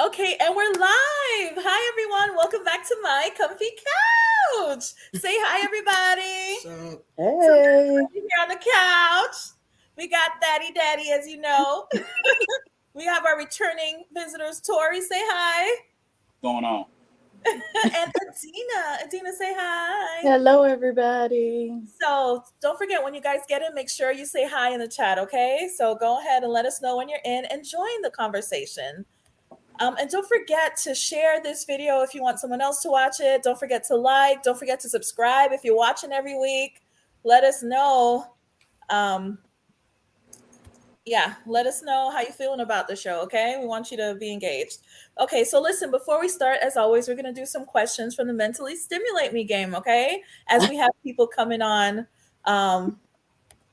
Okay, and we're live. Hi, everyone. Welcome back to my comfy couch. Say hi, everybody. So, Hey. Here on the couch, we got Daddy, as you know. We have our returning visitors, Tori. Say hi. Going on. And Adina, say hi. Hello, everybody. So don't forget when you guys get in, make sure you say hi in the chat, okay? So go ahead and let us know when you're in and join the conversation. And don't forget to share this video if you want someone else to watch it. Don't forget to like. Don't forget to subscribe if you're watching every week. Let us know. Let us know how you're feeling about the show, okay? We want you to be engaged. Okay, so listen, before we start, as always, we're going to do some questions from the Mentally Stimulate Me game, okay? As we have people coming on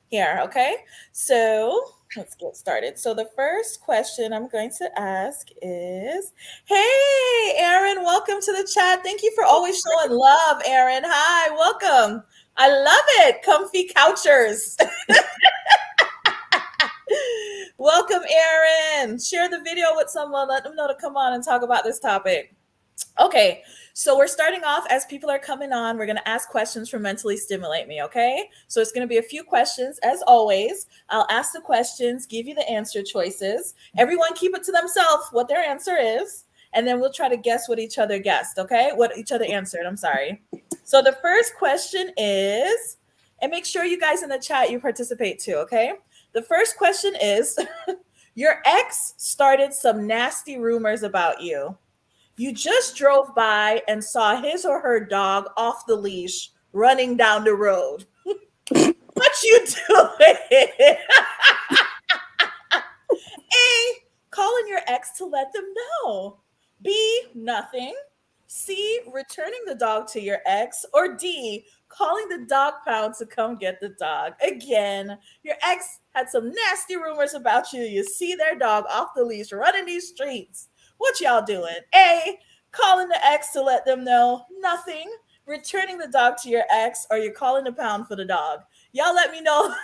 here, okay? So let's get started. So the first question I'm going to ask is, hey, Aaron, welcome to the chat. Thank you for always showing love, Aaron. Hi, welcome. I love it. Comfy couchers. Welcome, Aaron. Share the video with someone. Let them know to come on and talk about this topic. Okay, so we're starting off as people are coming on. We're going to ask questions for Mentally Stimulate Me, okay? So it's going to be a few questions as always. I'll ask the questions, give you the answer choices. Everyone keep it to themselves what their answer is, and then we'll try to guess what each other guessed, okay? What each other answered, I'm sorry. So the first question is, and make sure you guys in the chat, you participate too, okay? The first question is, your ex started some nasty rumors about you. You just drove by and saw his or her dog off the leash running down the road. What you doing? A, calling your ex to let them know. B, nothing. C, returning the dog to your ex. Or D, calling the dog pound to come get the dog. Again, your ex had some nasty rumors about you. You see their dog off the leash running these streets. What y'all doing? A, calling the ex to let them know. Nothing. Returning the dog to your ex, or you're calling the pound for the dog. Y'all let me know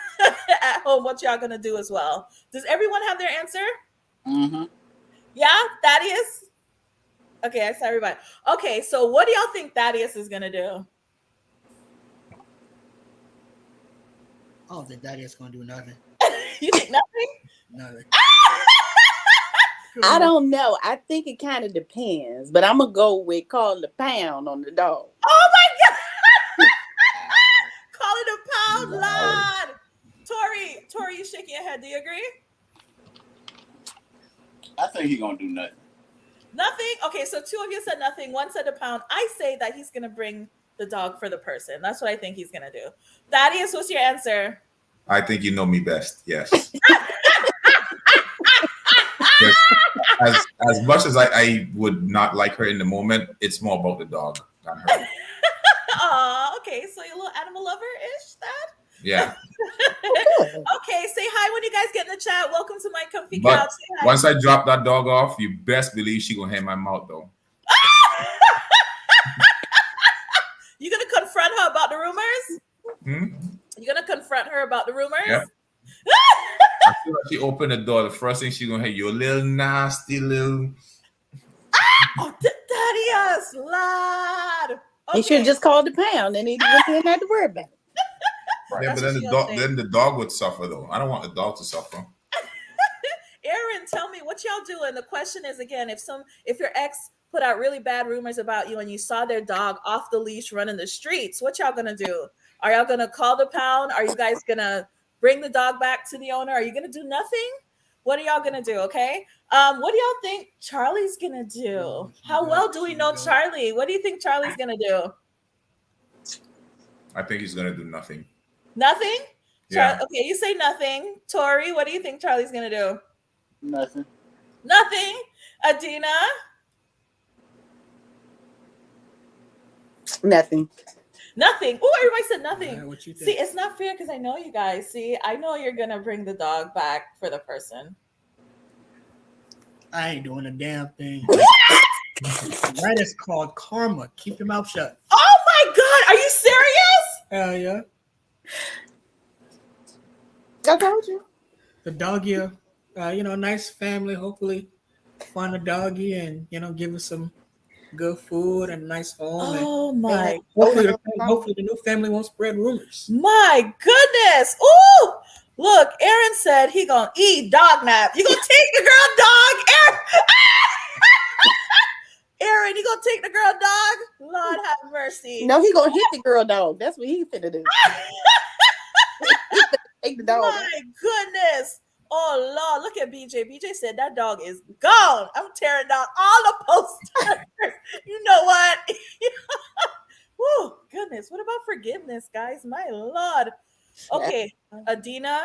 at home what y'all gonna do as well. Does everyone have their answer? Mm-hmm. Yeah, Thaddeus? Okay, I saw everybody. Okay, so what do y'all think Thaddeus is gonna do? I don't think Daddy is going to do nothing. You think nothing? Nothing. I don't know. I think it kind of depends, but I'm going to go with call the pound on the dog. Oh my God! Call it a pound, lad. Tori, you shaking your head. Do you agree? I think he's gonna do nothing. Nothing? Okay, so two of you said nothing. One said a pound. I say that he's gonna bring the dog for the person. That's what I think he's gonna do. Thaddeus, what's your answer? I think you know me best. Yes. as much as I would not like her in the moment, it's more about the dog than her. Aw, okay. So you're a little animal lover-ish, Thad? Yeah. Okay, say hi when you guys get in the chat. Welcome to my comfy But couch. Say hi. once I drop that dog off, you best believe she gonna hit my mouth though. You gonna confront her about the rumors? Hmm? You gonna confront her about the rumors? Yeah. As soon as she opened the door, the first thing she gonna hear, you little nasty little. Oh, Thaddeus, lad. Okay. He should have just called the pound and he wouldn't have to worry about it. Yeah, but then the dog would suffer though. I don't want the dog to suffer. Aaron, tell me what y'all doing. The question is again, if your ex put out really bad rumors about you and you saw their dog off the leash running the streets, what y'all gonna do? Are y'all gonna call the pound? Are you guys gonna bring the dog back to the owner? Are you gonna do nothing? What are y'all gonna do? Okay. What do y'all think Charlie's gonna do? How well do we know Charlie? What do you think Charlie's gonna do? I think he's gonna do nothing. Nothing? Yeah. Okay, you say nothing. Tori, what do you think Charlie's gonna do? Nothing. Nothing. Adina? Nothing. Nothing. Oh, everybody said nothing. What you think? See, it's not fair because I know you guys. See, I know you're gonna bring the dog back for the person. I ain't doing a damn thing. That is called karma. Keep your mouth shut. Oh my God, are you serious? Hell yeah. I told you. The dog here, nice family, hopefully find a doggy and give it some good food and a nice home. And Oh my, hopefully the new family won't spread rumors. my goodness. Ooh, look, Aaron said he gonna eat dog nap. You gonna take the girl dog, Aaron? Aaron, you gonna take the girl dog? Lord have mercy. No, he gonna hit the girl dog. That's what he finna do. He finna take the dog. My goodness. Oh Lord, look at BJ. BJ said that dog is gone. I'm tearing down all the posters. You know what? Woo, goodness. What about forgiveness, guys? My Lord. Okay, Adina.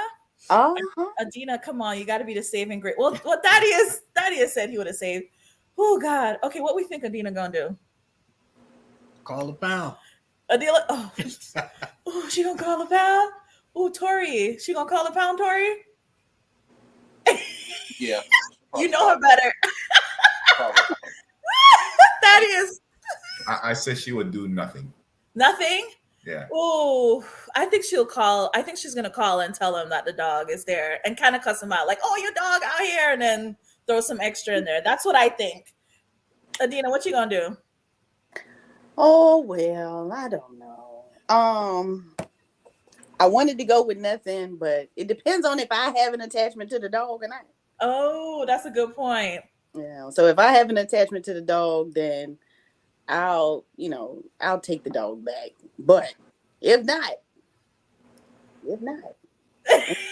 Adina, come on. You got to be the saving grace. Well, what Thaddeus said he would have saved. Oh God. Okay, what we think Adina gonna do? Call the pound. Adina. Oh, she gonna call the pound. Oh, Tori. She gonna call the pound, Tori? Yeah. You know her better. Thaddeus. I said she would do nothing. Nothing? Yeah. Oh, I think she'll call. I think she's gonna call and tell him that the dog is there and kind of cuss him out, like, "Oh, your dog out here," and then throw some extra in there. That's what I think. Adina, what you gonna do? Oh well, I don't know. I wanted to go with nothing, but it depends on if I have an attachment to the dog or not. Oh, that's a good point. Yeah. So if I have an attachment to the dog, then I'll take the dog back. But if not,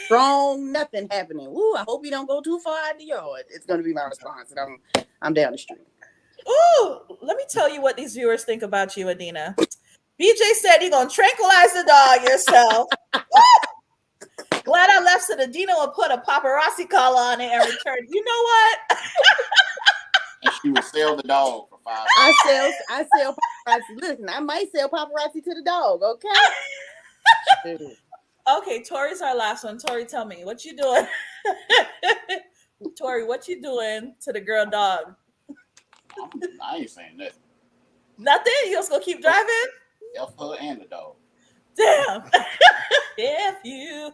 strong nothing happening. Ooh, I hope you don't go too far out the yard. It's gonna be my response, and I'm down the street. Ooh, let me tell you what these viewers think about you, Adina. BJ said you're gonna tranquilize the dog yourself. Glad I left so the Adina will put a paparazzi collar on it and return. You know what? And she would sell the dog for $5. I sell paparazzi. Listen, I might sell paparazzi to the dog. Okay. Okay, Tori's our last one. Tori, tell me what you doing. Tori, what you doing to the girl dog? I ain't saying nothing. Nothing? You just gonna keep driving? F her and the dog. Damn. If you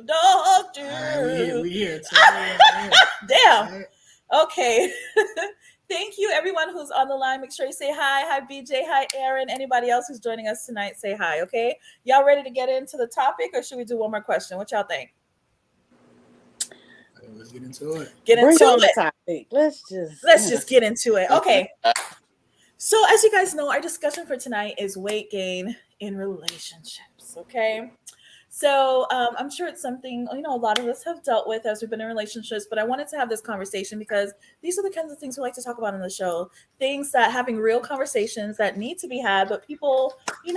don't do. We here. Damn. Okay. Thank you, everyone who's on the line. Make sure you say hi. Hi, BJ. Hi, Aaron. Anybody else who's joining us tonight, say hi, okay? Y'all ready to get into the topic, or should we do one more question? What y'all think? Let's get into it. Get into the it. topic. Let's just get into it. Okay. So as you guys know, our discussion for tonight is weight gain in relationships, okay? So I'm sure it's something, a lot of us have dealt with as we've been in relationships, but I wanted to have this conversation because these are the kinds of things we like to talk about on the show. Things that having real conversations that need to be had, but people,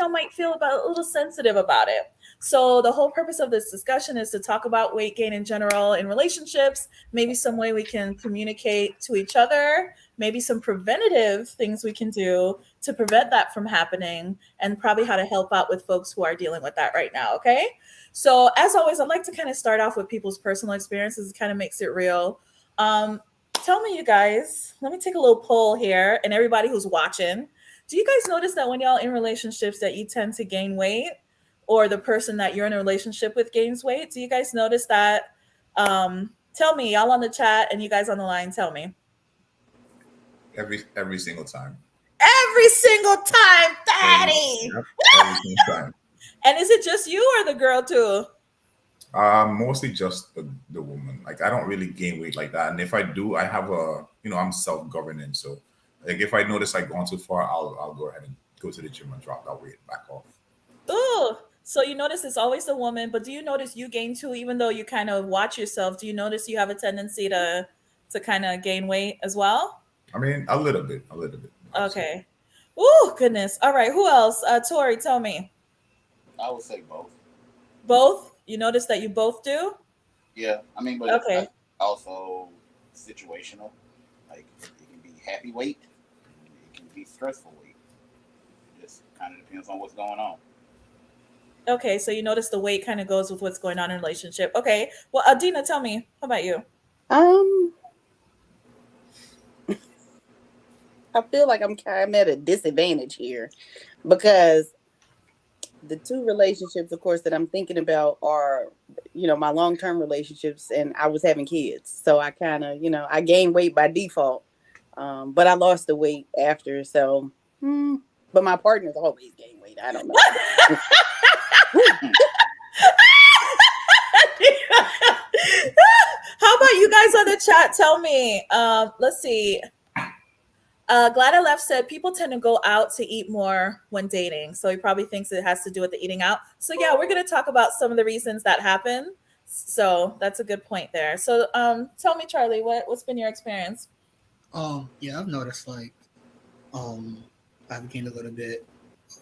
might feel a little sensitive about it. So the whole purpose of this discussion is to talk about weight gain in general in relationships, maybe some way we can communicate to each other, maybe some preventative things we can do to prevent that from happening, and probably how to help out with folks who are dealing with that right now, okay? So as always, I'd like to kind of start off with people's personal experiences. It kind of makes it real. Tell me, you guys, let me take a little poll here, and everybody who's watching, do you guys notice that when y'all in relationships that you tend to gain weight, or the person that you're in a relationship with gains weight? Do you guys notice that? Tell me, y'all on the chat and you guys on the line, tell me. Every single time. Every single time, Daddy. Yep, every single time. And is it just you or the girl too? Mostly just the woman. Like, I don't really gain weight like that. And if I do, I have I'm self-governing. So like if I notice I've gone too far, I'll go ahead and go to the gym and drop that weight back off. Ooh. So you notice it's always the woman, but do you notice you gain too, even though you kind of watch yourself? Do you notice you have a tendency to kind of gain weight as well? I mean, a little bit. Okay. Ooh, goodness. All right. Who else? Tori, tell me. I would say both. Both? You notice that you both do? Yeah. I mean, but okay. It's also situational. Like, it can be happy weight. It can be stressful weight. It just kind of depends on what's going on. Okay, so you notice the weight kind of goes with what's going on in a relationship. Okay, well, Adina, tell me, how about you? I feel like I'm at a disadvantage here because the two relationships, of course, that I'm thinking about are, my long-term relationships, and I was having kids. So I kind of, I gained weight by default. But I lost the weight after. So, but my partner's always gained weight. I don't know. How about you guys on the chat? Tell me. Let's see. Glad I Left said people tend to go out to eat more when dating. So he probably thinks it has to do with the eating out. So yeah, we're going to talk about some of the reasons that happen. So that's a good point there. So tell me, Charlie, what's been your experience? Yeah, I've noticed like I've gained a little bit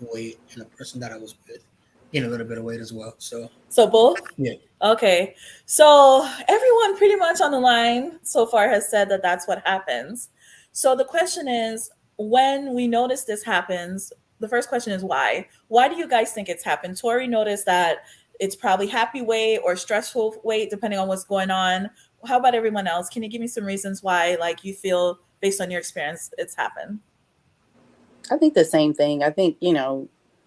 of weight, and the person that I was with gained a little bit of weight as well. So both? Yeah. Okay. So everyone pretty much on the line so far has said that that's what happens. So the question is, when we notice this happens, the first question is why? Why do you guys think it's happened? Tori noticed that it's probably happy weight or stressful weight, depending on what's going on. How about everyone else? Can you give me some reasons why, like, you feel based on your experience it's happened? I think the same thing. I think,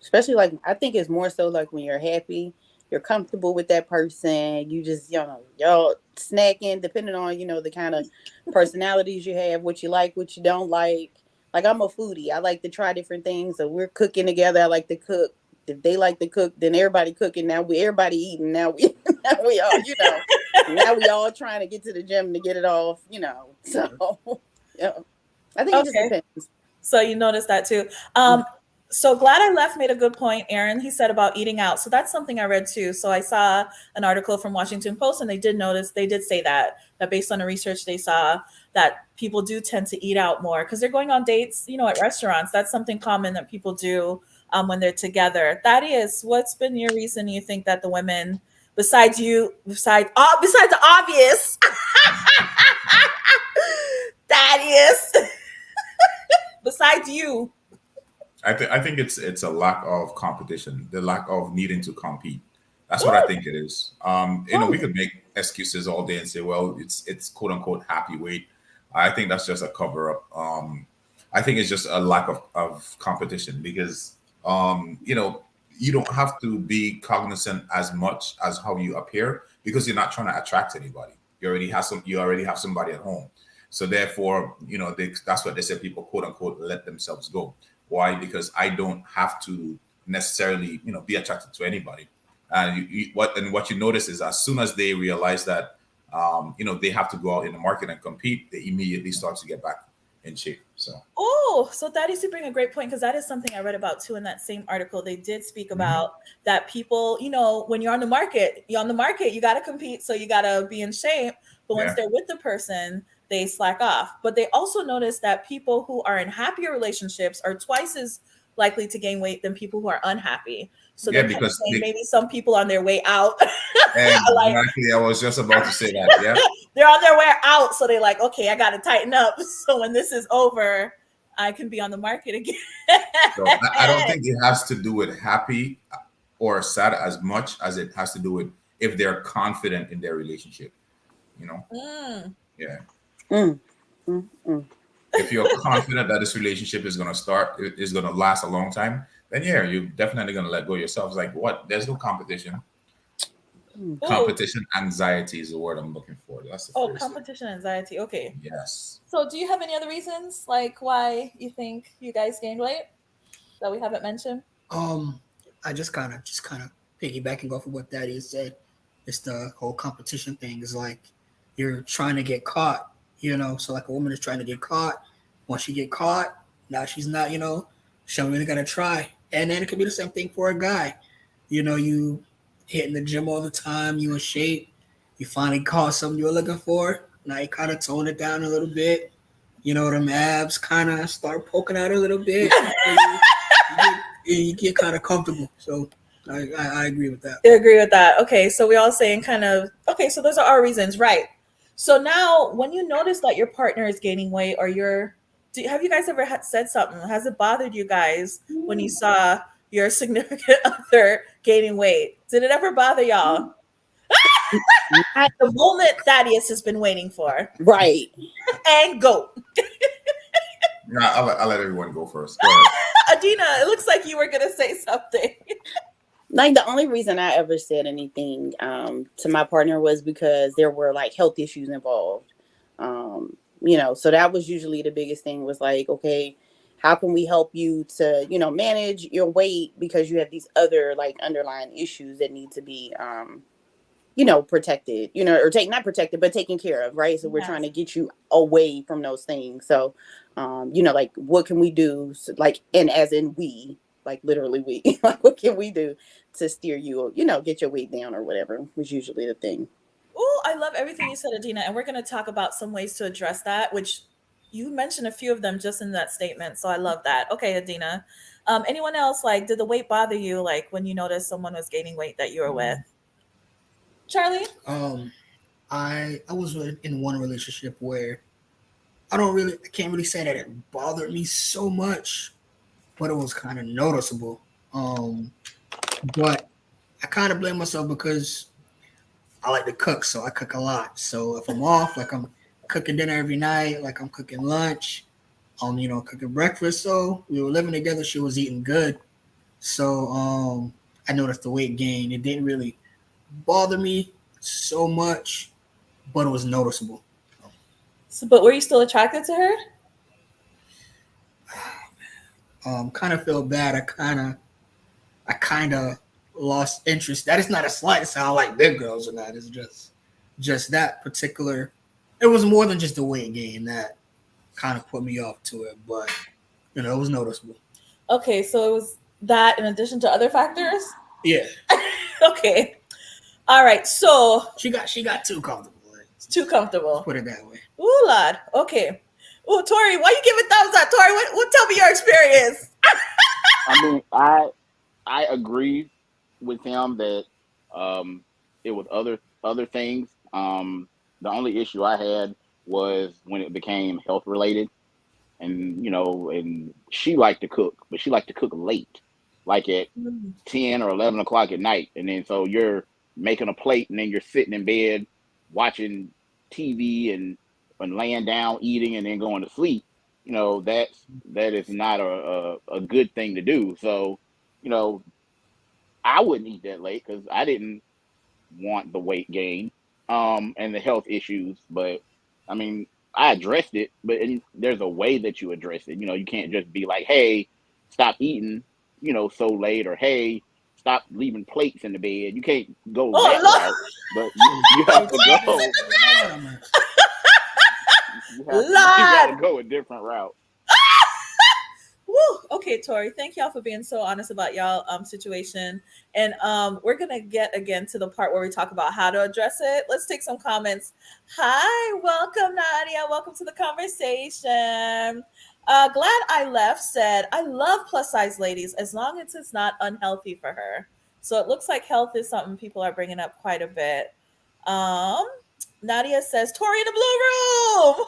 especially like, I think it's more so like when you're happy, you're comfortable with that person, you just, y'all snacking, depending on, the kind of personalities you have, what you like, what you don't like. Like, I'm a foodie. I like to try different things. So we're cooking together. I like to cook. If they like to cook, then everybody cooking. Now everybody eating. Now we all, now we all trying to get to the gym to get it off, So, yeah, I think it just depends. So you noticed that too. So Glad I Left made a good point, Aaron. He said about eating out. So that's something I read too. So I saw an article from Washington Post, and they did say that based on the research they saw, that people do tend to eat out more because they're going on dates, at restaurants. That's something common that people do when they're together. Thaddeus, what's been your reason you think that the women, besides the obvious, Thaddeus, besides you? I think it's a lack of competition, the lack of needing to compete. That's what I think it is. We could make excuses all day and say, well, it's quote unquote happy weight. I think that's just a cover up. I think it's just a lack of competition because you don't have to be cognizant as much as how you appear because you're not trying to attract anybody. You already have somebody at home. So therefore, that's what they say. People quote unquote let themselves go. Why? Because I don't have to necessarily, be attracted to anybody. And what you notice is as soon as they realize that, they have to go out in the market and compete, they immediately start to get back in shape. So that is to bring a great point, because that is something I read about too in that same article. They did speak about that people, when you're on the market, you got to compete, so you got to be in shape. But once they're with the person, they slack off. But they also noticed that people who are in happier relationships are twice as likely to gain weight than people who are unhappy. So they're because maybe some people on their way out. Exactly, I was just about to say that. Yeah, they're on their way out, so they're like, okay, I got to tighten up. So when this is over, I can be on the market again. So I don't think it has to do with happy or sad as much as it has to do with if they're confident in their relationship. Yeah. If you're confident that this relationship is going to last a long time, then you're definitely going to let go of yourself. It's like, what? There's no competition. Competition anxiety is the word I'm looking for. That's the competition anxiety. Okay. Yes. So do you have any other reasons like why you think you guys gained weight that we haven't mentioned? I just kind of piggybacking off of what Daddy said. It's the whole competition thing. Is like you're trying to get caught, So like a woman is trying to get caught. Once she get caught, now she's not, she's really gonna try. And then it could be the same thing for a guy. You hitting the gym all the time, you in shape, you finally caught something you were looking for. Now you kind of tone it down a little bit. Them abs kind of start poking out a little bit. you get kind of comfortable. So I agree with that. I agree with that. Okay, so we all saying so those are our reasons, right? So now when you notice that your partner is gaining weight or have you guys ever said something? Has it bothered you guys when you saw your significant other gaining weight? Did it ever bother y'all? At the moment Thaddeus has been waiting for. Right. And go. I'll let everyone go first. Adina, it looks like you were going to say something. Like the only reason I ever said anything to my partner was because there were like health issues involved. So that was usually the biggest thing was like, okay, how can we help you to, manage your weight because you have these other like underlying issues that need to be protected, or not protected, but taken care of, right? So we're Yes. trying to get you away from those things. So, like what can we do? So, like, and as in we, like literally we, like what can we do to steer you, get your weight down or whatever was usually the thing. Oh, I love everything you said, Adina. And we're going to talk about some ways to address that, which you mentioned a few of them just in that statement. So I love that. Okay, Adina. Anyone else, like, did the weight bother you, like, when you noticed someone was gaining weight that you were with? Charlie? I was in one relationship where I can't really say that it bothered me so much, but it was kind of noticeable. But I kind of blame myself because I like to cook, so I cook a lot. So if I'm off, like I'm cooking dinner every night, like I'm cooking lunch, cooking breakfast. So we were living together. She was eating good. So I noticed the weight gain. It didn't really bother me so much, but it was noticeable. So, but were you still attracted to her? Kind of feel bad. I kind of lost interest. That is not a slight to sound like big girls or not. It's just that particular. It was more than just the weight gain that kind of put me off to it, but it was noticeable. Okay, so it was that in addition to other factors? Yeah. Okay. All right. So She got too comfortable. it's too comfortable. Put it that way. Ooh, Lord. Okay. Ooh, Tori, why you giving thumbs up, Tori? What tell me your experience? I mean, I agree with him that it was other things. The only issue I had was when it became health related, and and she liked to cook, but she liked to cook late, like at 10 or 11 o'clock at night, and then so you're making a plate, and then you're sitting in bed watching TV and laying down eating, and then going to sleep. That is not a good thing to do. So, I wouldn't eat that late because I didn't want the weight gain and the health issues. But I mean, I addressed it, but there's a way that you address it. You can't just be like, hey, stop eating, so late, or hey, stop leaving plates in the bed. You can't go that route, but you have to go. You got to go a different route. Woo! Okay, Tori, thank y'all for being so honest about y'all situation. And we're gonna get again to the part where we talk about how to address it. Let's take some comments. Hi, welcome, Nadia. Welcome to the conversation. Glad I left said, I love plus size ladies as long as it's not unhealthy for her. So it looks like health is something people are bringing up quite a bit. Nadia says, Tori in the blue room.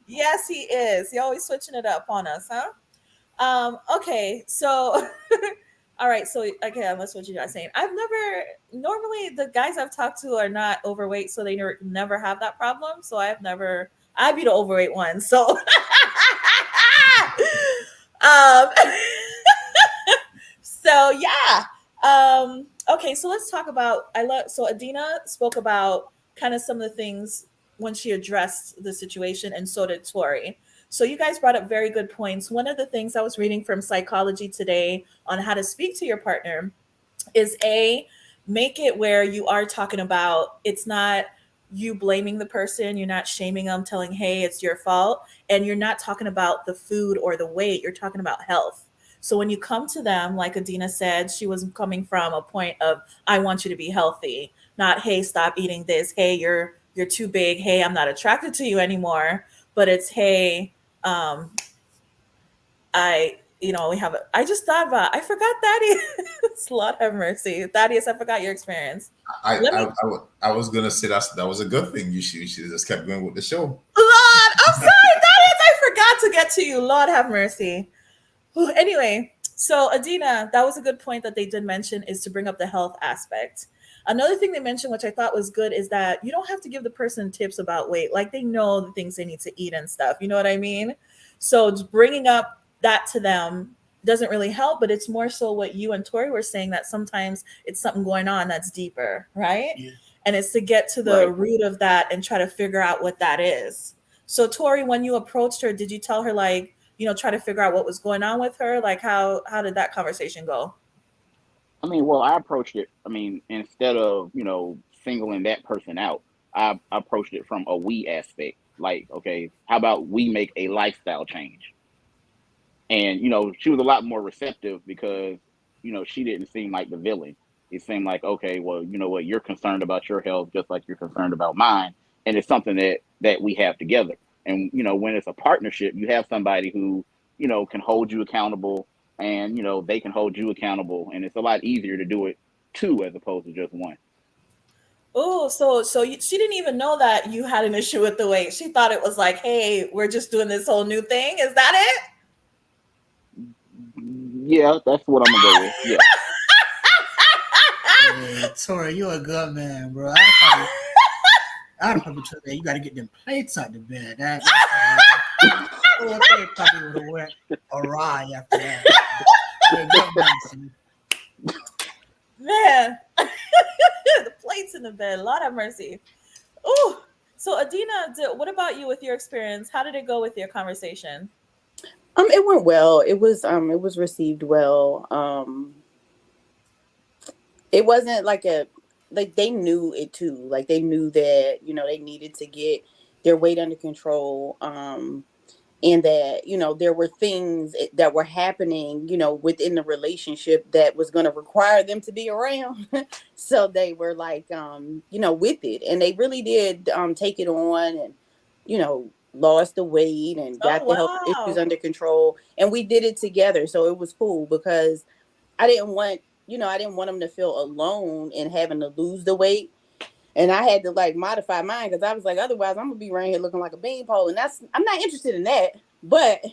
Yes, he is. He always switching it up on us, huh? Okay, so all right, so again, that's what you guys saying. Normally the guys I've talked to are not overweight, so they never have that problem. So I'd be the overweight one. So so yeah. Okay, so let's talk about so Adina spoke about kind of some of the things when she addressed the situation, and so did Tori. So you guys brought up very good points. One of the things I was reading from Psychology Today on how to speak to your partner is make it where you are talking about, it's not you blaming the person, you're not shaming them, telling, hey, it's your fault, and you're not talking about the food or the weight, you're talking about health. So when you come to them, like Adina said, she was coming from a point of, I want you to be healthy, not, hey, stop eating this. Hey, you're too big. Hey, I'm not attracted to you anymore. But it's, hey, I just thought about, I forgot Thaddeus. Lord have mercy. Thaddeus, I forgot your experience. I was gonna say that was a good thing. You should have just kept going with the show. Lord, I'm sorry, Thaddeus, I forgot to get to you. Lord have mercy. Anyway, so Adina, that was a good point that they did mention, is to bring up the health aspect. Another thing they mentioned, which I thought was good, is that you don't have to give the person tips about weight. Like, they know the things they need to eat and stuff. You know what I mean? So just bringing up that to them doesn't really help, but it's more so what you and Tori were saying, that sometimes it's something going on that's deeper, right? Yeah. And it's to get to the Right. root of that and try to figure out what that is. So Tori, when you approached her, did you tell her, like, try to figure out what was going on with her? Like, how did that conversation go? I mean, well, I approached it. I mean, instead of singling that person out, I approached it from a we aspect. Like, okay, how about we make a lifestyle change? And she was a lot more receptive because she didn't seem like the villain. It seemed like, okay, well, you know what, you're concerned about your health just like you're concerned about mine, and it's something that we have together. And when it's a partnership, you have somebody who can hold you accountable, and they can hold you accountable, and it's a lot easier to do it two as opposed to just one. Oh, she didn't even know that you had an issue with the weight. She thought it was like, hey, we're just doing this whole new thing. Is that it? Yeah, that's what I'm gonna go with. Yeah. Yeah, Tori, you're a good man, bro. I'd probably tell that you got to get them plates out the bed. That's probably would have went awry after that. You're a good man, Man, the plates in the bed. Lord have mercy. Oh, so Adina, what about you with your experience? How did it go with your conversation? It went well. It was received well. It wasn't like they knew it too. Like they knew that, they needed to get their weight under control. And that, there were things that were happening, within the relationship that was going to require them to be around. So they were like, with it. And they really did take it on and, lost the weight and got the health issues under control. And we did it together. So it was cool because I didn't want them to feel alone in having to lose the weight. And I had to like modify mine because I was like, otherwise I'm gonna be around here looking like a beanpole, and I'm not interested in that. But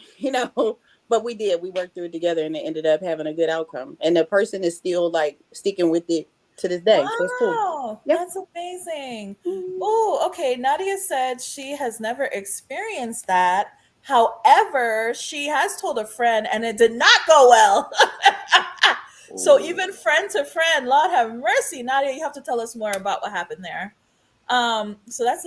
but we worked through it together, and it ended up having a good outcome. And the person is still like sticking with it to this day. Wow, so it's cool. Yep. That's amazing. Oh, okay. Nadia said she has never experienced that. However, she has told a friend, and it did not go well. So even friend to friend, Lord have mercy. Nadia, you have to tell us more about what happened there. So that's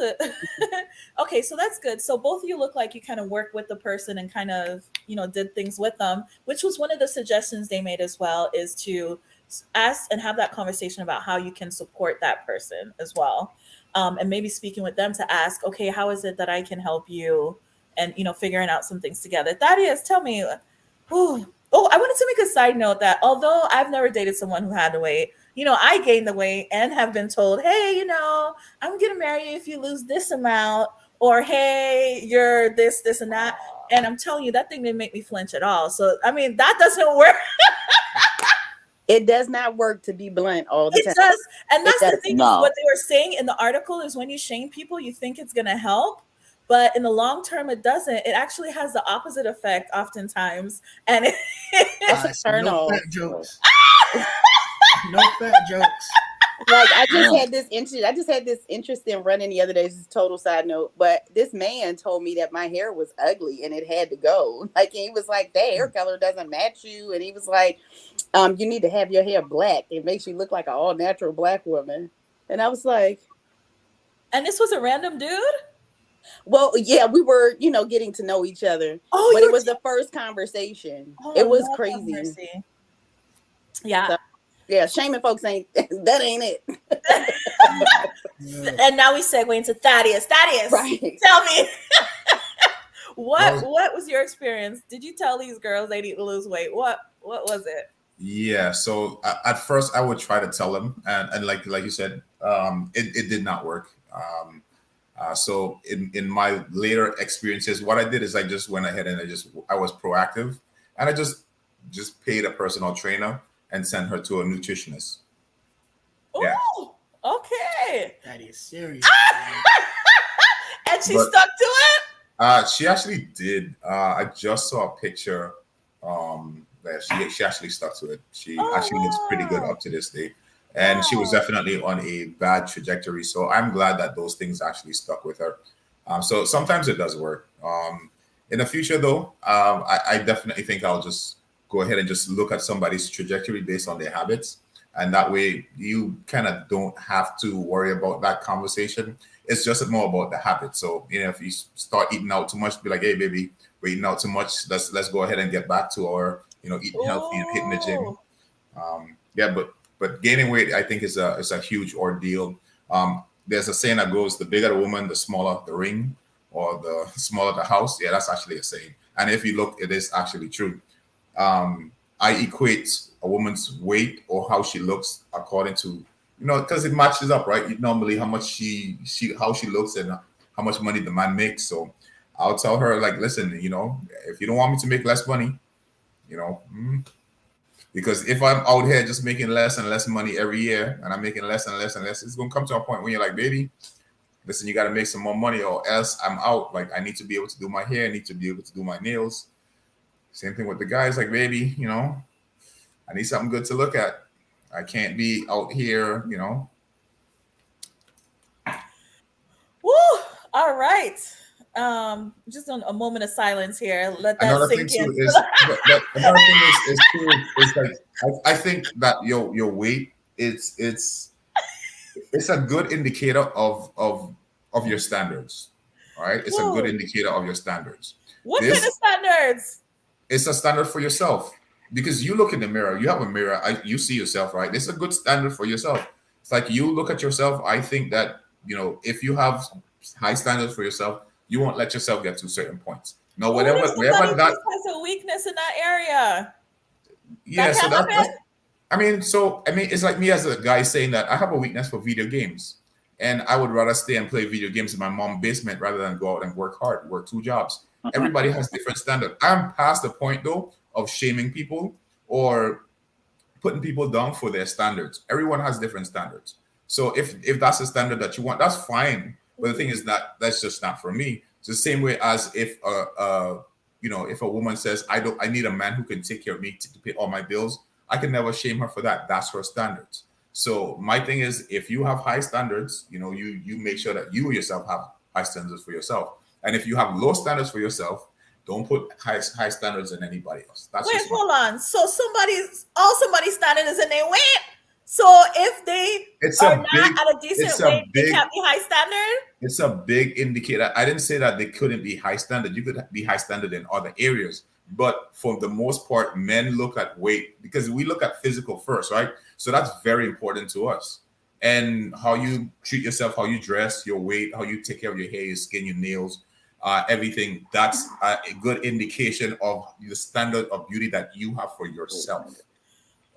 okay. So that's good. So both of you look like you kind of worked with the person and kind of, did things with them, which was one of the suggestions they made as well, is to ask and have that conversation about how you can support that person as well. And maybe speaking with them to ask, okay, how is it that I can help you? And, figuring out some things together. Thaddeus, tell me, Oh, I wanted to make a side note that although I've never dated someone who had the weight, I gained the weight and have been told, hey, I'm going to marry you if you lose this amount, or hey, you're this, and that. And I'm telling you, that thing didn't make me flinch at all. So, I mean, that doesn't work. It does not work, to be blunt, all the time. It does. And that's the thing. No. What they were saying in the article is when you shame people, you think it's going to help. But in the long term, it doesn't. It actually has the opposite effect oftentimes. And it's a turn no off. Fat jokes. No fat jokes. Like I just had this interest in running the other day. This is a total side note, but this man told me that my hair was ugly and it had to go. Like he was like, that hair color doesn't match you, and he was like, you need to have your hair black. It makes you look like an all natural black woman. And I was like, and this was a random dude? Well, yeah, we were, getting to know each other. Oh, but it was the first conversation. It was crazy. Yeah. So, yeah, shaming folks ain't it. And now we segue into Thaddeus. Thaddeus, right. Tell me. What was your experience? Did you tell these girls they need to lose weight? What was it? Yeah, so at first I would try to tell them, and like you said, it did not work. So in my later experiences, what I did is I just went ahead and I was proactive, and I just paid a personal trainer and sent her to a nutritionist. Yeah. Oh, okay. That is serious. And she stuck to it? She actually did. I just saw a picture that she actually stuck to it. She actually looks pretty good up to this day. And she was definitely on a bad trajectory. So I'm glad that those things actually stuck with her. So sometimes it does work. In the future, though, I definitely think I'll just go ahead and just look at somebody's trajectory based on their habits. And that way you kind of don't have to worry about that conversation. It's just more about the habit. So, if you start eating out too much, be like, hey, baby, we're eating out too much. Let's go ahead and get back to our, eating healthy and hitting the gym. Ooh. Yeah, but gaining weight, I think, is a huge ordeal. There's a saying that goes, the bigger the woman, the smaller the ring, or the smaller the house. Yeah, that's actually a saying. And if you look, it is actually true. I equate a woman's weight or how she looks according to, because it matches up, right? Normally how much how she looks and how much money the man makes. So I'll tell her, like, listen, if you don't want me to make less money, because if I'm out here just making less and less money every year and I'm making less and less and less, it's going to come to a point when you're like, baby, listen, you got to make some more money or else I'm out. Like, I need to be able to do my hair. I need to be able to do my nails. Same thing with the guys, like, baby, I need something good to look at. I can't be out here, Woo! All right. Just on a moment of silence here. Let that Another sink thing in. too is another thing is too, is like I think that your weight it's a good indicator of your standards. All right. It's a good Whoa. indicator of your standards. What kind of standards? It's a standard for yourself because you look in the mirror, you have a mirror, you see yourself, right? It's a good standard for yourself. It's like you look at yourself. I think that, if you have high standards for yourself, you won't let yourself get to certain points. No, whatever Somebody that, has a weakness in that area. yeah. That So can happen? it's like me as a guy saying that I have a weakness for video games and I would rather stay and play video games in my mom's basement rather than go out and work hard, work 2 jobs. Everybody has different standards. I'm past the point though of shaming people or putting people down for their standards. Everyone has different standards. So if that's a standard that you want, that's fine. But the thing is that that's just not for me. It's the same way as if if a woman says, I need a man who can take care of me to pay all my bills. I can never shame her for that. That's her standards. So my thing is, if you have high standards, you make sure that you yourself have high standards for yourself. And if you have low standards for yourself, don't put high standards in anybody else. That's Wait, just hold on. So somebody's standard is in their weight. So if they are not at a decent weight, they can't be high standard. It's a big indicator. I didn't say that they couldn't be high standard. You could be high standard in other areas. But for the most part, men look at weight because we look at physical first, right? So that's very important to us. And how you treat yourself, how you dress, your weight, how you take care of your hair, your skin, your nails, everything. That's a good indication of the standard of beauty that you have for yourself.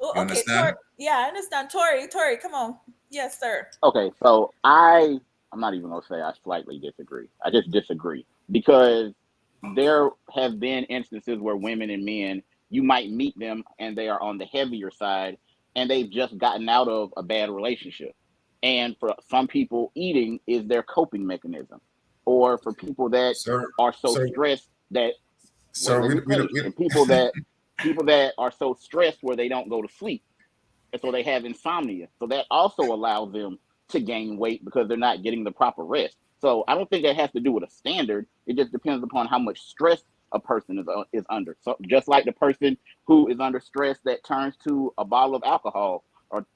You okay, understand? I understand. Tori, come on. Yes, sir. Okay, so I'm not even gonna say I slightly disagree. I just disagree because there have been instances where women and men, you might meet them and they are on the heavier side and they've just gotten out of a bad relationship. And for some people, eating is their coping mechanism. Or for people that are so stressed that people that are so stressed where they don't go to sleep. And so they have insomnia. So that also allows them to gain weight because they're not getting the proper rest. So I don't think that has to do with a standard. It just depends upon how much stress a person is under. So just like the person who is under stress that turns to a bottle of alcohol or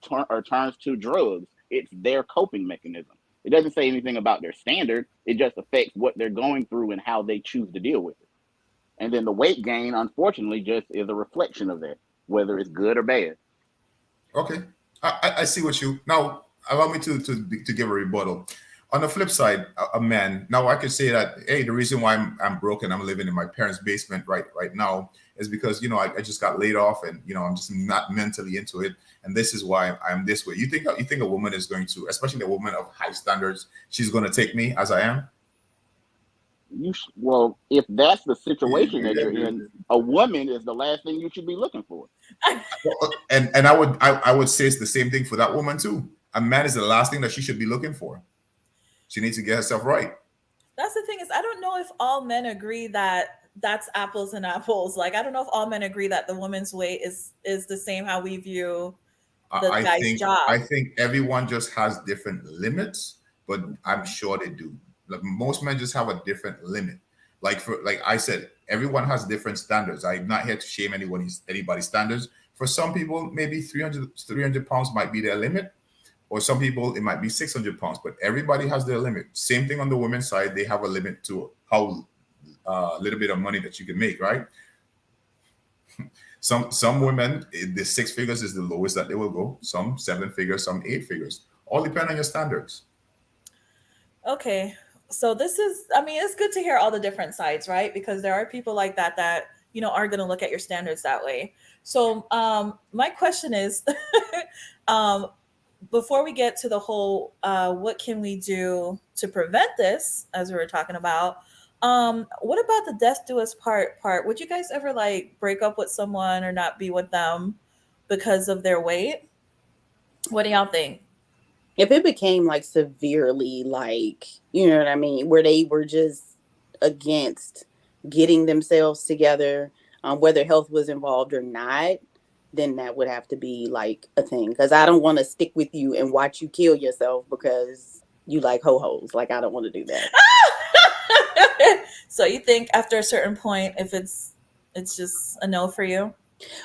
turns to drugs, it's their coping mechanism. It doesn't say anything about their standard. It just affects what they're going through and how they choose to deal with it. And then the weight gain, unfortunately, just is a reflection of that, whether it's good or bad. Okay, I see what you now. Allow me to give a rebuttal. On the flip side, a man. Now I could say that, hey, the reason why I'm broken, I'm living in my parents' basement right now, is because I just got laid off and I'm just not mentally into it, and this is why I'm this way. You think a woman is going to, especially a woman of high standards, she's going to take me as I am? Well, if that's the situation that you're in, a woman is the last thing you should be looking for. And I would say it's the same thing for that woman too. A man is the last thing that she should be looking for. She needs to get herself right. That's the thing is, I don't know if all men agree that that's apples and apples. Like, I don't know if all men agree that the woman's weight is the same how we view the guy's job. I think everyone just has different limits, but I'm sure they do. Like, most men just have a different limit. like I said, everyone has different standards. I'm not here to shame anybody's standards. For some people, maybe 300 pounds might be their limit, or some people it might be 600 pounds. But everybody has their limit. Same thing on the women's side; they have a limit to how little bit of money that you can make, right? Some women, the 6 figures is the lowest that they will go. Some 7 figures, some 8 figures. All depend on your standards. Okay. So this is, I mean, it's good to hear all the different sides, right? Because there are people like that, are going to look at your standards that way. So my question is, before we get to the whole, what can we do to prevent this, as we were talking about, what about the death do us part? Would you guys ever like break up with someone or not be with them because of their weight? What do y'all think? If it became like severely, like, you know what I mean, where they were just against getting themselves together, whether health was involved or not, then that would have to be like a thing. Because I don't want to stick with you and watch you kill yourself because you like ho-hos. Like, I don't want to do that. So you think after a certain point, if it's just a no for you?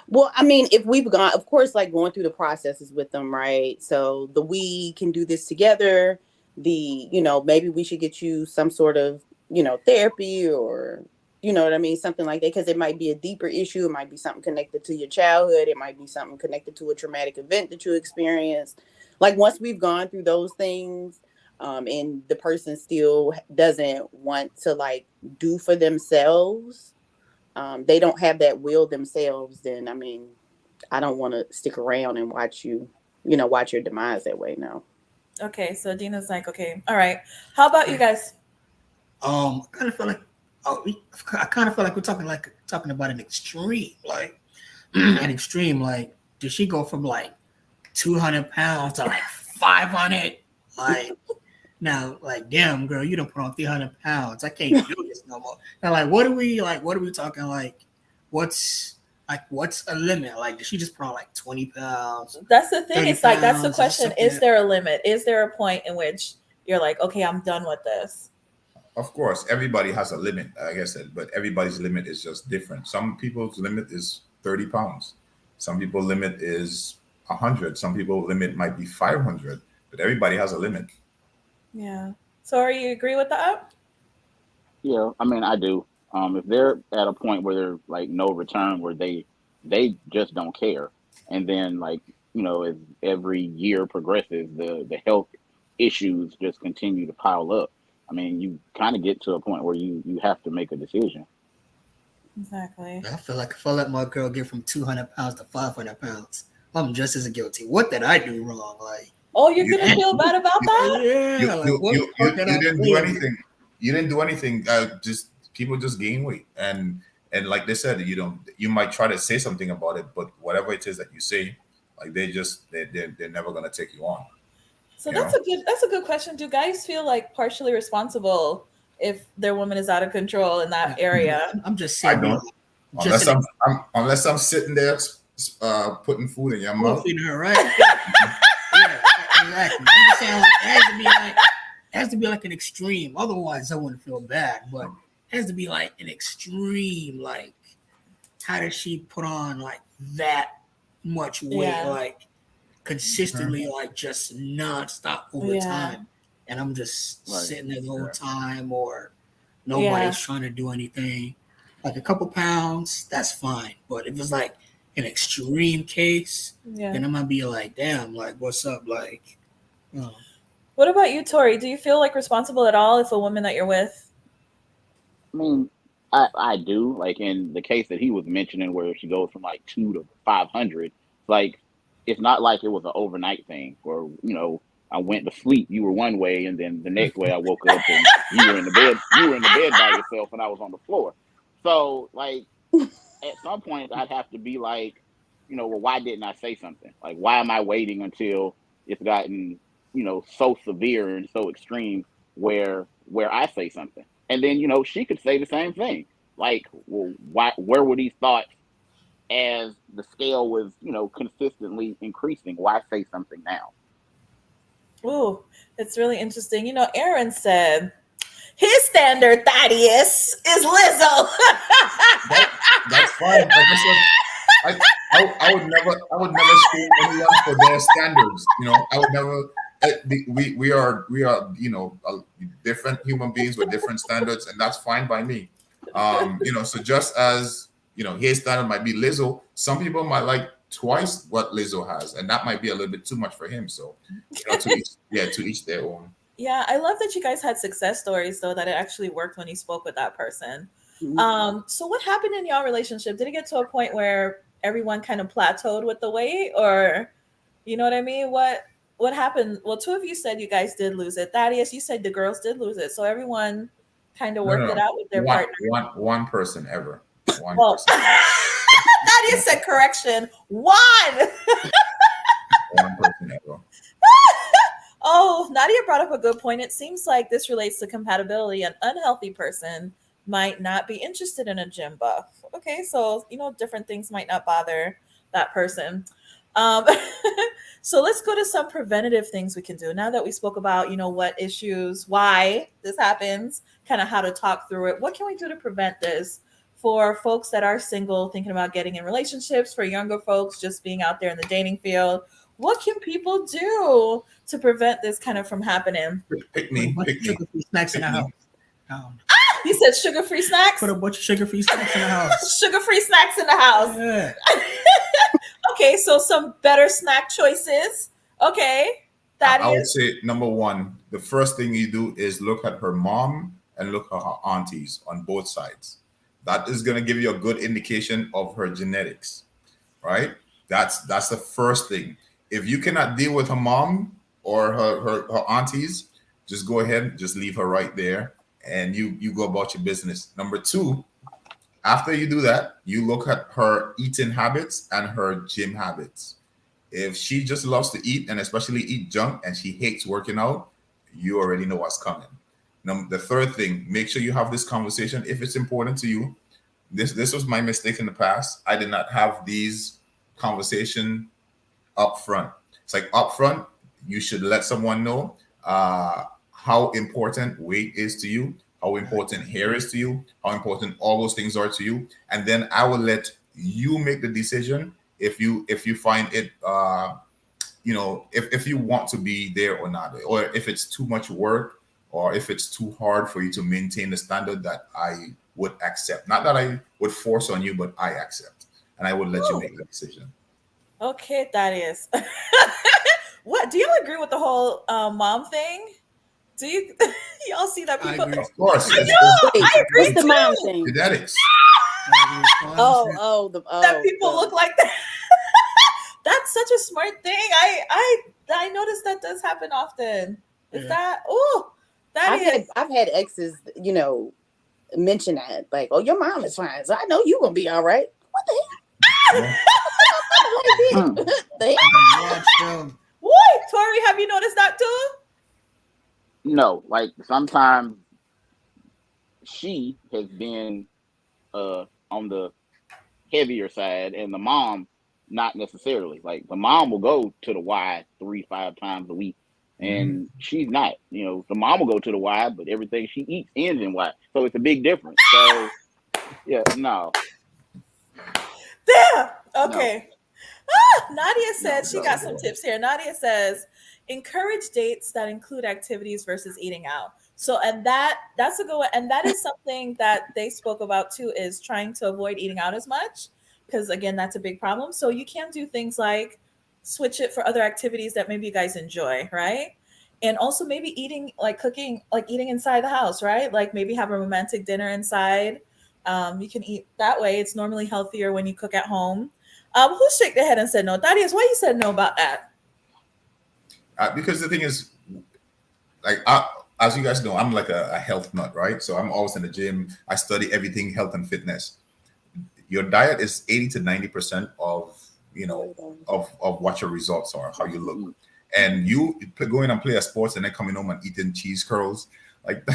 Well, I mean, if we've gone, of course, like going through the processes with them, right? So we can do this together. Maybe we should get you some sort of, therapy or, you know what I mean? Something like that, because it might be a deeper issue. It might be something connected to your childhood. It might be something connected to a traumatic event that you experienced. Like once we've gone through those things, and the person still doesn't want to like do for themselves, they don't have that will themselves, then I mean, I don't want to stick around and watch watch your demise that way. No. Okay, so Dina's like, okay, all right. How about you guys? I kind of feel like we're talking about an extreme, like an extreme. Like, did she go from like 200 pounds to like 500? Like, now, like, damn, girl, you don't put on 300 pounds. I can't do this no more. Now, like, what are we talking? Like, what's a limit? Like, did she just put on like 20 pounds? That's the thing. It's like, that's the pounds or question. something? Is there a limit? Is there a point in which you're like, okay, I'm done with this? Of course, everybody has a limit, like I said, but everybody's limit is just different. Some people's limit is 30 pounds. Some people's limit is 100. Some people's limit might be 500, but everybody has a limit. Yeah. So are you agree with that? Yeah, I mean, I do. If they're at a point where they're like no return, where they just don't care, and then like as every year progresses, the health issues just continue to pile up. I mean, you kind of get to a point where you have to make a decision. Exactly. I feel like if I let my girl get from 200 pounds to 500 pounds, I'm just as guilty. What did I do wrong? Like, oh, you're gonna feel bad about that? Yeah, you didn't do anything. You didn't do anything. Just people just gain weight, and like they said, you might try to say something about it, but whatever it is that you say, like they're never gonna take you on. So that's a good question. Do guys feel like partially responsible if their woman is out of control in that area? I'm just saying. I don't. Unless I'm sitting there putting food in your mouth. Feeding her, right? Yeah, exactly. I'm just saying, like, it has to be like an extreme. Otherwise, I wouldn't feel bad. But it has to be like an extreme. Like, how does she put on like that much weight? Yeah. Like, consistently, like just nonstop over time, and I'm just sitting there the whole time, or nobody's trying to do anything. Like a couple pounds, that's fine. But if it's like an extreme case, then I might be like, damn, like what's up? Like, What about you, Tori? Do you feel like responsible at all if a woman that you're with? I mean, I do. Like in the case that he was mentioning, where she goes from like 2 to 500, like. It's not like it was an overnight thing where, I went to sleep, you were one way, and then the next way I woke up and you were in the bed by yourself and I was on the floor. So like at some point I'd have to be like, well, why didn't I say something? Like, why am I waiting until it's gotten, so severe and so extreme where I say something? And then, she could say the same thing. Like, well, where were these thoughts as the scale was, consistently increasing? Why say something now? Ooh, it's really interesting. Aaron said his standard, Thaddeus, is Lizzo. That's fine. Like I said, I would never school anyone for their standards. I would never. We are different human beings with different standards, and that's fine by me. So just as his standard might be Lizzo, some people might like twice what Lizzo has, and that might be a little bit too much for him. So, to each their own. Yeah, I love that you guys had success stories, though, that it actually worked when you spoke with that person. So what happened in your relationship? Did it get to a point where everyone kind of plateaued with the weight, or you know what I mean? What happened? Well, two of you said you guys did lose it. Thaddeus, you said the girls did lose it. So everyone kind of worked it out with their partner. One person ever. One Well, person. Thaddeus said correction. One. One person ever. Oh, Nadia brought up a good point. It seems like this relates to compatibility. An unhealthy person might not be interested in a gym buff. Okay, so different things might not bother that person. So let's go to some preventative things we can do. Now that we spoke about, what issues, why this happens, kind of how to talk through it. What can we do to prevent this for folks that are single, thinking about getting in relationships, for younger folks just being out there in the dating field? What can people do to prevent this kind of from happening? Pick me. Sugar-free snacks in the house. You said sugar-free snacks? Put a bunch of sugar-free snacks in the house. Sugar-free snacks in the house. Yeah. Okay, so some better snack choices. Okay. I would say number one, the first thing you do is look at her mom and look at her aunties on both sides. That is going to give you a good indication of her genetics, right? That's the first thing. If you cannot deal with her mom or her aunties, just go ahead, just leave her right there, and you go about your business. Number two, after you do that, you look at her eating habits and her gym habits. If she just loves to eat, and especially eat junk, and she hates working out, you already know what's coming. Now, the third thing, make sure you have this conversation if it's important to you. This was my mistake in the past. I did not have these conversations up front. It's like up front, you should let someone know how important weight is to you, how important hair is to you, how important all those things are to you, and then I will let you make the decision if you find it if you want to be there or not, or if it's too much work, or if it's too hard for you to maintain the standard that I would accept. Not that I would force on you, but I accept, and I would let you make the decision. Okay, that is. What do you agree with the whole mom thing? Do you y'all see that people? I agree. Of course, I agree What's the too. mom thing? genetics. That people look like that. That's such a smart thing. I noticed that does happen often. Is that I've had exes, mention that, like, oh, your mom is fine, so I know you're gonna be all right. What the hell? What, Tori, have you noticed that too? No, like sometimes she has been on the heavier side, and the mom not necessarily. Like the mom will go to the Y 3-5 times a week, and she's not. The mom will go to the Y, but everything she eats ends in Y, so it's a big difference. So yeah, no. There. Okay. Nadia said she got some tips here. Nadia says, encourage dates that include activities versus eating out. So, and that's a good one. And that is something that they spoke about too, is trying to avoid eating out as much, because again, that's a big problem. So you can do things like switch it for other activities that maybe you guys enjoy, right? And also maybe eating, like cooking, like eating inside the house, right? Like maybe have a romantic dinner inside. You can eat that way. It's normally healthier when you cook at home. Who shook their head and said no? Thaddeus, why you said no about that? Because the thing is, like, as you guys know, I'm like a health nut, right? So I'm always in the gym. I study everything health and fitness. Your diet is 80 to 90% of of what your results are, how you look. And you going and play a sports and then coming home and eating cheese curls, like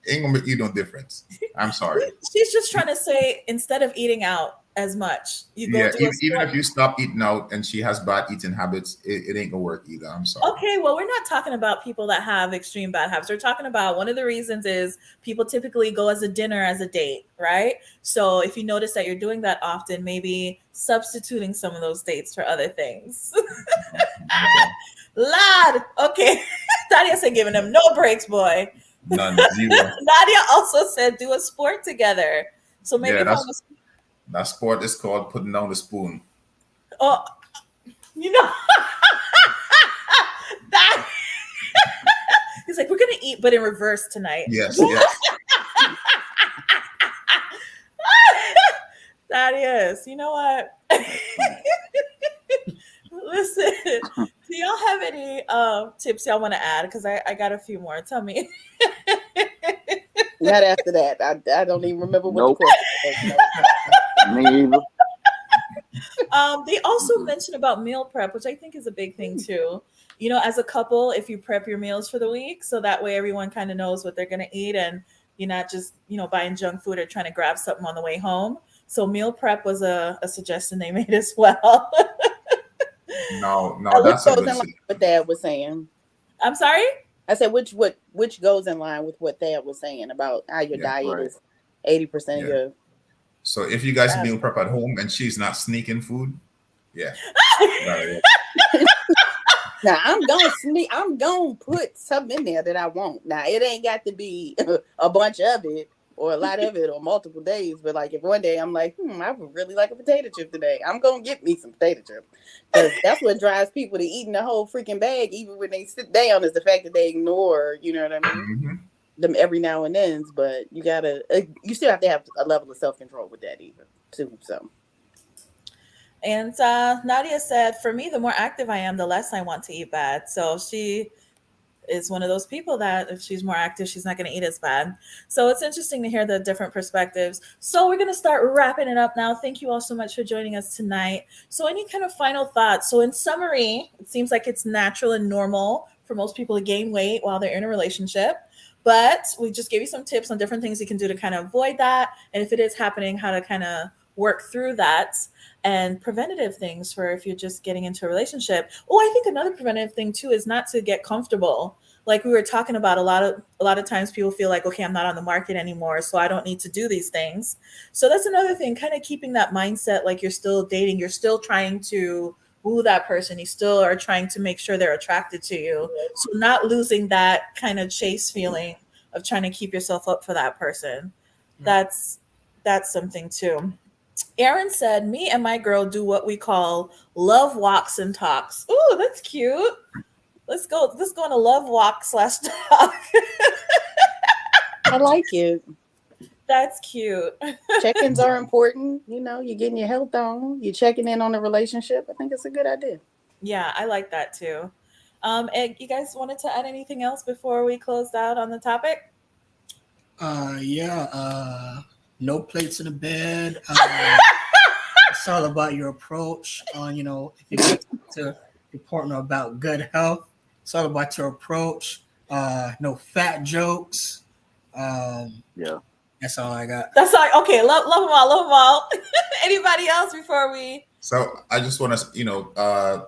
ain't gonna make you no difference. I'm sorry. She's just trying to say, instead of eating out as much. You go Yeah, do a even sport. if you stop eating out and she has bad eating habits, it ain't gonna work either. I'm sorry. Okay, well, we're not talking about people that have extreme bad habits. We're talking about one of the reasons is people typically go as a dinner as a date, right? So if you notice that you're doing that often, maybe substituting some of those dates for other things. Okay. Lad, okay. Nadia said giving them no breaks, boy. None, zero. Nadia also said do a sport together. So maybe Yeah, if I was, that sport is called putting down the spoon. oh, you know, that he's like, we're gonna eat, but in reverse tonight. Yes, yes. That is, you know what? Listen, do y'all have any tips y'all want to add? Because I got a few more. Tell me. Not after that. I don't even remember what Nope. the question was. Me either. They also mentioned about meal prep, which I think is a big thing too. You know, as a couple, if you prep your meals for the week, so that way everyone kind of knows what they're gonna eat, and you're not just buying junk food or trying to grab something on the way home. So meal prep was a suggestion they made as well. No, Which that's a goes good in line with what Dad was saying. I'm sorry. I said which goes in line with what Dad was saying about how your Yeah, diet right. is 80% of Yeah. your. So if you guys meal prep at home and she's not sneaking food, yeah. Right. Now I'm gonna put something in there that I want. Now it ain't got to be a bunch of it or a lot of it or multiple days. But like if one day I'm like, I would really like a potato chip today, I'm gonna get me some potato chips. Because that's what drives people to eating the whole freaking bag, even when they sit down, is the fact that they ignore, you know what I mean? Mhm. Them every now and then. But you gotta, you still have to have a level of self-control with that even too. So And Nadia said, for me, the more active I am, the less I want to eat bad. So she is one of those people that if she's more active, she's not going to eat as bad. So it's interesting to hear the different perspectives. So we're going to start wrapping it up now. Thank you all so much for joining us tonight. So any kind of final thoughts? So in summary, it seems like it's natural and normal for most people to gain weight while they're in a relationship. But we just gave you some tips on different things you can do to kind of avoid that. And if it is happening, how to kind of work through that, and preventative things for if you're just getting into a relationship. Oh, I think another preventative thing too is not to get comfortable. Like we were talking about, a lot of times people feel like, okay, I'm not on the market anymore, so I don't need to do these things. So that's another thing, kind of keeping that mindset like you're still dating, you're still trying to woo that person, you still are trying to make sure they're attracted to you. So not losing that kind of chase feeling of trying to keep yourself up for that person. That's something too. Aaron said, me and my girl do what we call love walks and talks. Ooh, that's cute. Let's go on a love walk / talk. I like it. That's cute. Check-ins are important. You know, you're getting your health on. You're checking in on the relationship. I think it's a good idea. Yeah, I like that too. And you guys wanted to add anything else before we closed out on the topic? No plates in the bed. It's all about your approach on, if you get to your partner about good health, it's all about your approach. No fat jokes. Yeah. That's all I got. That's all. Okay, love them all. Anybody else before we? So I just want to,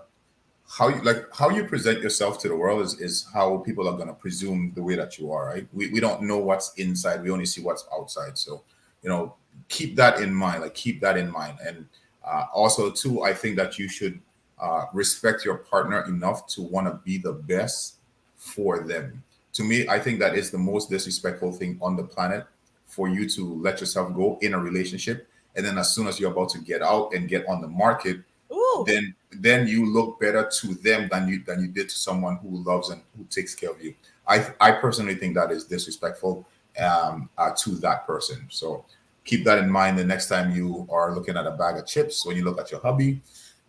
how you present yourself to the world is how people are going to presume the way that you are, right? We don't know what's inside. We only see what's outside. So, keep that in mind. And also too, I think that you should respect your partner enough to want to be the best for them. To me, I think that is the most disrespectful thing on the planet, for you to let yourself go in a relationship, and then as soon as you're about to get out and get on the market, Ooh. then you look better to them than you did to someone who loves and who takes care of you. I personally think that is disrespectful to that person. So keep that in mind the next time you are looking at a bag of chips. When you look at your hubby,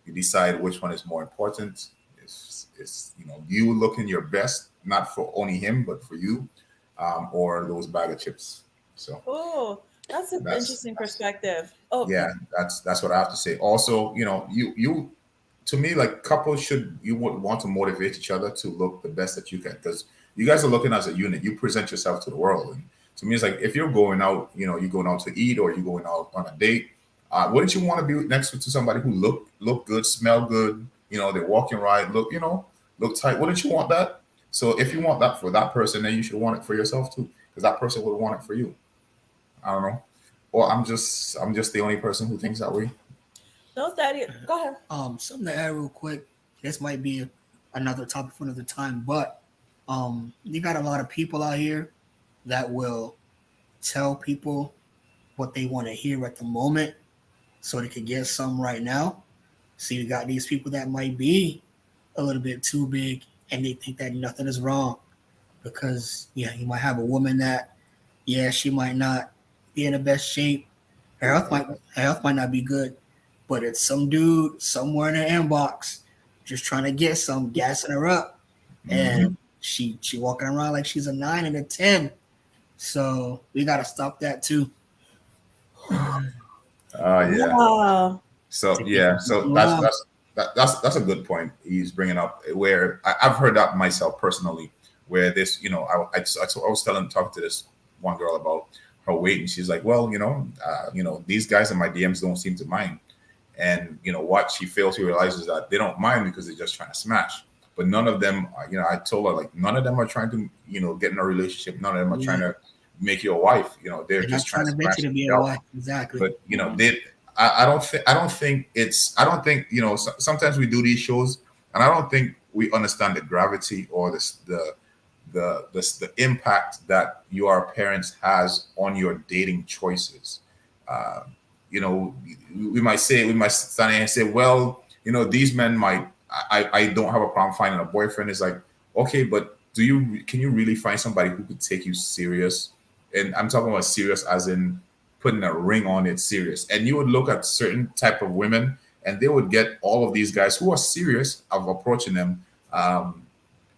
you decide which one is more important. It's you looking your best, not for only him but for you, or those bag of chips. So that's an interesting perspective. Oh yeah, that's what I have to say. Also, you to me, like, couples you would want to motivate each other to look the best that you can, because you guys are looking as a unit. You present yourself to the world, and to me, it's like if you're going out, you're going out to eat or you're going out on a date, Wouldn't you want to be next to somebody who look good, smell good, they're walking right, look tight? Wouldn't you want that? So if you want that for that person, then you should want it for yourself too, because that person would want it for you. I don't know. Or I'm just the only person who thinks that way. No, Daddy, go ahead. Something to add real quick. This might be another topic for another time, but you got a lot of people out here that will tell people what they want to hear at the moment so they can get some right now. So you got these people that might be a little bit too big and they think that nothing is wrong because, you might have a woman that, she might not be in the best shape. Her health might not be good, but it's some dude somewhere in her inbox just trying to get some, gassing her up. And she walking around like she's a 9 and a 10. So we got to stop that too. Yeah. Wow. So that's a good point he's bringing up. Where I've heard that myself personally. Where this, I was talking to this one girl about her weight, and she's like, well, these guys in my DMs don't seem to mind. And what she fails to realize is that they don't mind because they're just trying to smash. But none of them, I told her, like, none of them are trying to, get in a relationship. None of them are trying to make you a wife. They're just trying to get you to be a wife. Exactly. But I don't think sometimes we do these shows, and I don't think we understand the gravity or the impact that your parents has on your dating choices. We might stand there and say, well, these men might. I don't have a problem finding a boyfriend. It's like, okay, but can you really find somebody who could take you serious? And I'm talking about serious as in putting a ring on it, serious. And you would look at certain type of women, and they would get all of these guys who are serious of approaching them,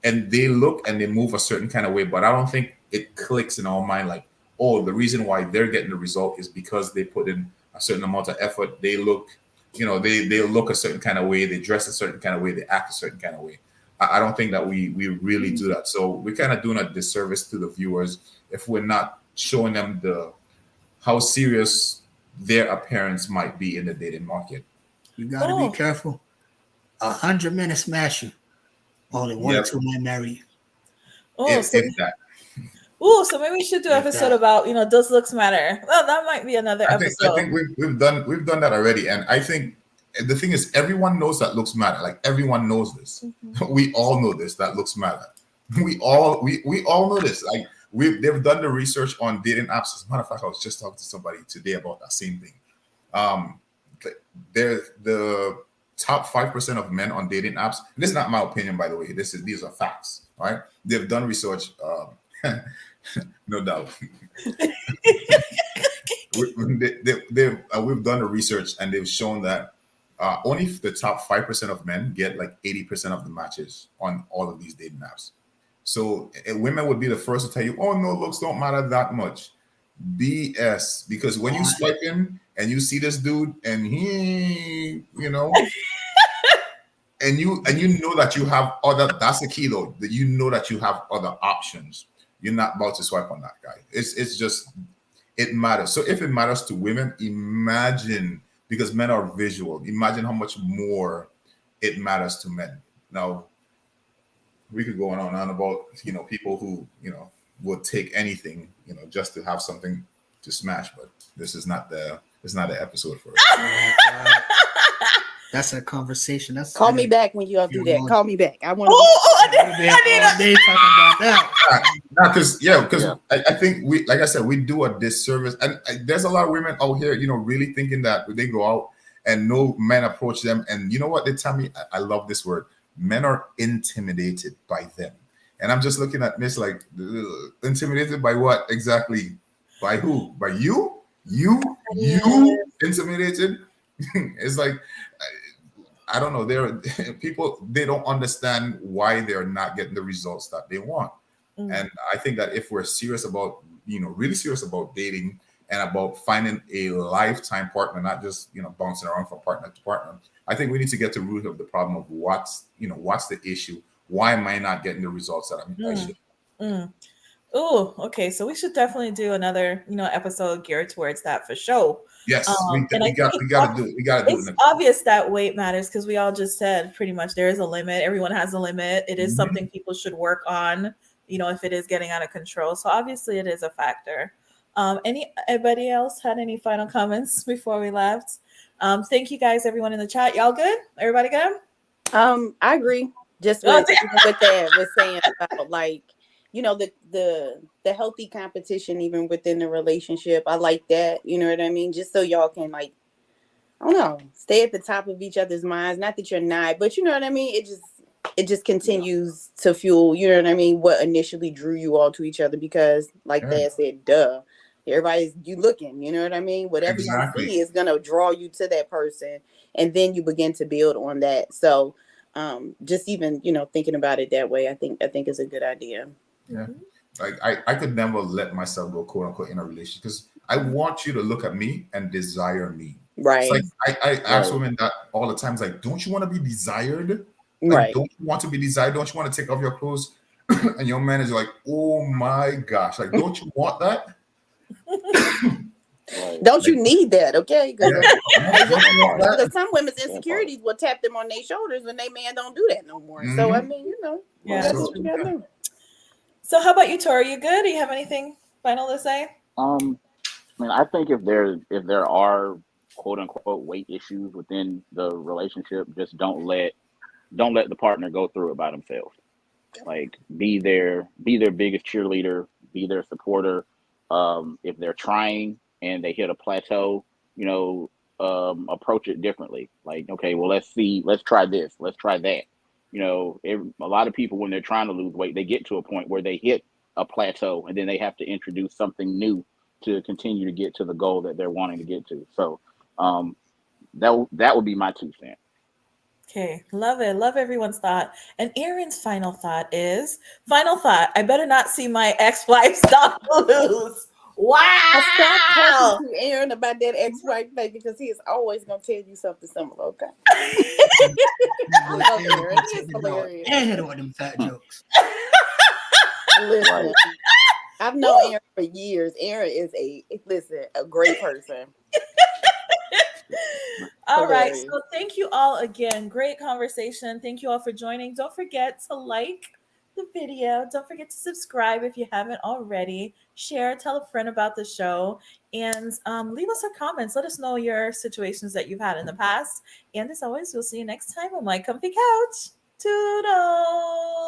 and they look and they move a certain kind of way. But I don't think it clicks in our mind like, oh, the reason why they're getting the result is because they put in a certain amount of effort. They look, they look a certain kind of way, they dress a certain kind of way, they act a certain kind of way. I don't think that we really do that. So we're kind of doing a disservice to the viewers if we're not showing them how serious their appearance might be in the dating market. You got to be careful. 100 men smash you. Only 1 or 2 men marry you. So maybe we should do an episode about, does looks matter? Well, that might be another episode. I think we've done that already. And I think the thing is, everyone knows that looks matter. Like, everyone knows this. Mm-hmm. We all know this, that looks matter. We all know this. Like, they've done the research on dating apps. As a matter of fact, I was just talking to somebody today about that same thing. They're the top 5% of men on dating apps. This is not my opinion, by the way. These are facts, right? They've done research, no doubt. We've done the research, and they've shown that only the top 5% of men get like 80% of the matches on all of these dating apps. So women would be the first to tell you, oh, no, looks don't matter that much. BS. Because when you swipe in and you see this dude and he, and you know that you have other, that's the key though, that you know that you have other options. You're not about to swipe on that guy. It's just, it matters. So if it matters to women, imagine, because men are visual, imagine how much more it matters to men. Now, we could go on and on about, people who, would take anything, just to have something to smash, but this is not the episode for it. That's a conversation. Call me back when you all do that. Call me back. I want I need talking about that. Because I think like I said, we do a disservice, and there's a lot of women out here, really thinking that they go out and no men approach them, and you know what they tell me? I love this word. Men are intimidated by them. And I'm just looking at this like, intimidated by what exactly? By who? By you? You intimidated? It's like, I don't know. There are people, they don't understand why they're not getting the results that they want. And I think that if we're serious about, really serious about dating and about finding a lifetime partner, not just, bouncing around from partner to partner, I think we need to get to the root of the problem of what's the issue. Why am I not getting the results that I should? Oh, okay. So we should definitely do another, episode geared towards that for sure. Yes, And I think we got to do it. We got to do it's it. obvious that weight matters because we all just said pretty much there is a limit. Everyone has a limit. It is Mhm. something people should work on, if it is getting out of control. So obviously it is a factor. Anybody else had any final comments before we left? Thank you guys, everyone in the chat. Y'all good? Everybody good? I agree. Just Oh, with, even with that, with saying about like, the healthy competition even within the relationship. I like that. You know what I mean? Just so y'all can like, I don't know, stay at the top of each other's minds. Not that you're not, but you know what I mean? It just continues to fuel, you know what I mean, what initially drew you all to each other because like Yeah. Dad said, duh. Everybody's you looking, you know what I mean? Whatever Exactly. you see is gonna draw you to that person and then you begin to build on that. So just even, thinking about it that way, I think is a good idea. Yeah. Like I could never let myself go quote unquote in a relationship because I want you to look at me and desire me. It's Right. like I ask Right. women that all the time. It's like, don't you want to be desired? Like, Right. don't you want to be desired? Don't you want to take off your clothes? And your man is like, oh my gosh, like, don't you want that? Right. Don't you need that, okay? Because Yeah. Don't you want that? some women's insecurities will tap them on their shoulders when they man don't do that no more. So I Mhm. mean, Yeah, that's that's what you gotta do. So how about you, Tori? You good? Do you have anything final to say? I mean, I think if there are quote unquote weight issues within the relationship, just don't let the partner go through it by themselves. Like be their biggest cheerleader, be their supporter. If they're trying and they hit a plateau, approach it differently. Like, okay, well, let's try this, let's try that. A lot of people when they're trying to lose weight, they get to a point where they hit a plateau and then they have to introduce something new to continue to get to the goal that they're wanting to get to. So that would be my 2 cents. Okay, love it. Love everyone's thought. And Aaron's final thought is I better not see my ex-wife stop lose. Stop Wow. talking to Aaron about that ex-wife thing because he is always gonna tell you something similar. Okay. I love Aaron. He's hilarious. And hit her with them fat jokes. Listen, Right. I've known Aaron for years. Aaron is a great person. All right. Hilarious. So thank you all again. Great conversation. Thank you all for joining. Don't forget to like the video. Don't forget to subscribe if you haven't already. Share, tell a friend about the show, and leave us some comments. Let us know your situations that you've had in the past. And as always, we'll see you next time on My Comfy Couch. Toodles.